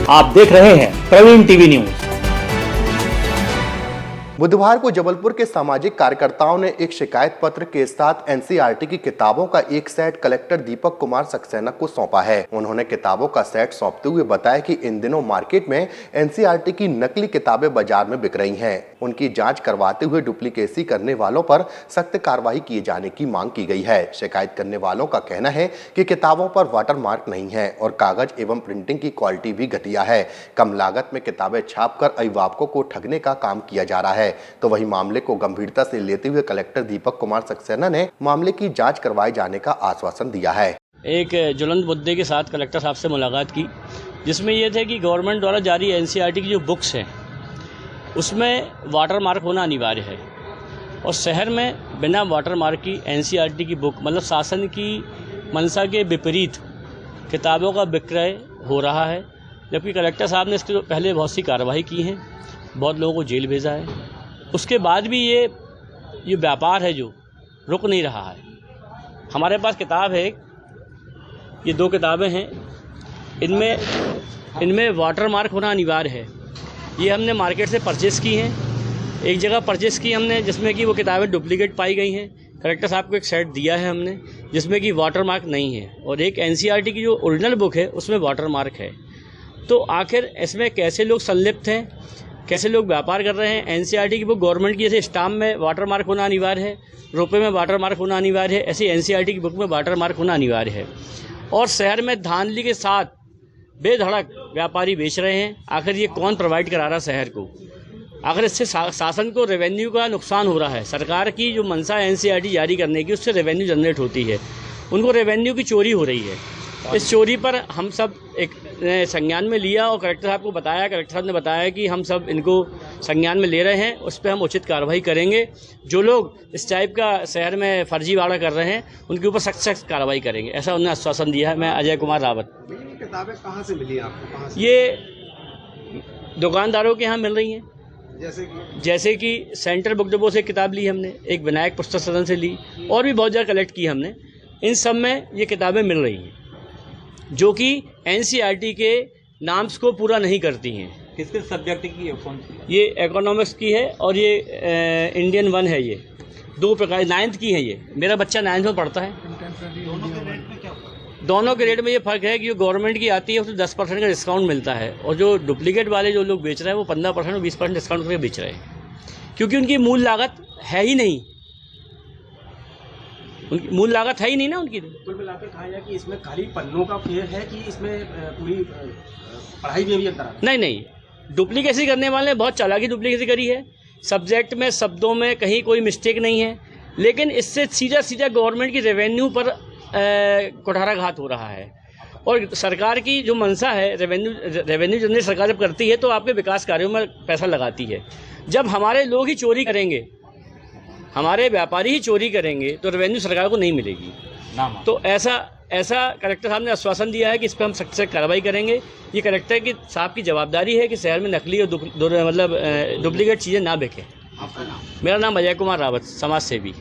आप देख रहे हैं प्रवीण टीवी न्यूज। बुधवार को जबलपुर के सामाजिक कार्यकर्ताओं ने एक शिकायत पत्र के साथ एनसीईआरटी की किताबों का एक सेट कलेक्टर दीपक कुमार सक्सेना को सौंपा है। उन्होंने किताबों का सेट सौंपते हुए बताया कि इन दिनों मार्केट में एनसीईआरटी की नकली किताबें बाजार में बिक रही हैं। उनकी जांच करवाते हुए डुप्लीकेसी करने वालों पर सख्त कार्रवाई किए जाने की मांग की गई है। शिकायत करने वालों का कहना है कि किताबों पर वाटरमार्क नहीं है और कागज एवं प्रिंटिंग की क्वालिटी भी घटिया है। कम लागत में किताबें छापकर अभिभावकों को ठगने का काम किया जा रहा है। तो वही मामले को गंभीरता से लेते हुए कलेक्टर दीपक कुमार सक्सेना ने मामले की जांच करवाए जाने का आश्वासन दिया है। एक ज्वलंत मुद्दे के साथ कलेक्टर साहब से मुलाकात की, जिसमें यह थे कि गवर्नमेंट द्वारा जारी एनसीईआरटी की जो बुक्स हैं उसमें वाटर मार्क होना अनिवार्य है और शहर में बिना वाटर मार्क की एनसीईआरटी की बुक मतलब शासन की मंशा के विपरीत किताबों का विक्रय हो रहा है। जबकि कलेक्टर साहब ने इसके पहले बहुत सी कार्रवाई की हैं, बहुत लोगों को जेल भेजा है। उसके बाद भी ये व्यापार है जो रुक नहीं रहा है। हमारे पास किताब है, ये 2 किताबें हैं, इनमें वाटर मार्क होना अनिवार्य है। ये हमने मार्केट से परचेज़ की हैं। एक जगह परचेज़ की हमने जिसमें कि वो किताबें डुप्लीकेट पाई गई हैं। कलेक्टर साहब को एक सेट दिया है हमने जिसमें कि वाटर मार्क नहीं है और एक एनसीईआरटी की जो ओरिजिनल बुक है उसमें वाटर मार्क है। तो आखिर इसमें कैसे लोग संलिप्त हैं, कैसे लोग व्यापार कर रहे हैं। एनसीईआरटी की बुक गवर्नमेंट की जैसे स्टाम्प में वाटर मार्क होना अनिवार्य है, रुपये में वाटर मार्क होना अनिवार्य है, ऐसे एनसीईआरटी की बुक में वाटर मार्क होना अनिवार्य है। और शहर में धांधली के साथ बेधड़क व्यापारी बेच रहे हैं। आखिर ये कौन प्रोवाइड करा रहा है शहर को? आखिर इससे शासन को रेवेन्यू का नुकसान हो रहा है। सरकार की जो मंशा है एनसीईआरटी जारी करने की, उससे रेवेन्यू जनरेट होती है, उनको रेवेन्यू की चोरी हो रही है। इस चोरी पर हम सब एक संज्ञान में लिया और कलेक्टर साहब को बताया। कलेक्टर साहब ने बताया कि हम सब इनको संज्ञान में ले रहे हैं, उस पर हम उचित कार्रवाई करेंगे। जो लोग इस टाइप का शहर में फर्जीवाड़ा कर रहे हैं उनके ऊपर सख्त कार्रवाई करेंगे, ऐसा उन्होंने आश्वासन दिया है। मैं अजय कुमार रावत। ये किताबें कहाँ से मिली आपको? कहाँ से? ये दुकानदारों के यहाँ मिल रही हैं। जैसे कि सेंट्रल बुक डिपो से किताब ली हमने, एक विनायक पुस्तक सदन से ली और भी बहुत जगह कलेक्ट की हमने। इन सब में ये किताबें मिल रही हैं जो कि एनसीईआरटी के नाम्स को पूरा नहीं करती हैं। किस सब्जेक्ट की है? कौन सी? ये इकोनॉमिक्स की है और ये इंडियन 1 है। ये 2 प्रकार 9th की है। ये मेरा बच्चा 9th में पढ़ता है। दोनों के रेट में ये फ़र्क है कि जो गवर्नमेंट की आती है उसमें 10% का डिस्काउंट मिलता है और जो डुप्लीकेट वाले जो लोग बेच रहे हैं वो 15% और 20% डिस्काउंट करके बेच रहे हैं, क्योंकि उनकी मूल लागत है ही नहीं। उनकी मूल लागत है ही नहीं ना उनकी। कुल मिलाकर कहा जाए कि इसमें खाली पन्नों का फेर है कि इसमें पूरी पढ़ाई में भी अंतर? नहीं, डुप्लीकेसी करने वाले ने बहुत चालाकी डुप्लीकेसी करी है। सब्जेक्ट में, शब्दों में कहीं कोई मिस्टेक नहीं है, लेकिन इससे सीधा गवर्नमेंट की रेवेन्यू पर कुठाराघात हो रहा है। और सरकार की जो मंशा है रेवेन्यू जनरेट सरकार जब करती है तो आपके विकास कार्यों में पैसा लगाती है। जब हमारे लोग ही चोरी करेंगे, हमारे व्यापारी ही चोरी करेंगे तो रेवेन्यू सरकार को नहीं मिलेगी। तो ऐसा कलेक्टर साहब ने आश्वासन दिया है कि इस पर हम सख्त से कार्रवाई करेंगे। ये कलेक्टर की साहब की जवाबदारी है कि शहर में नकली और डुप्लीकेट चीज़ें ना बिकें। मेरा नाम अजय कुमार रावत, समाज सेवी।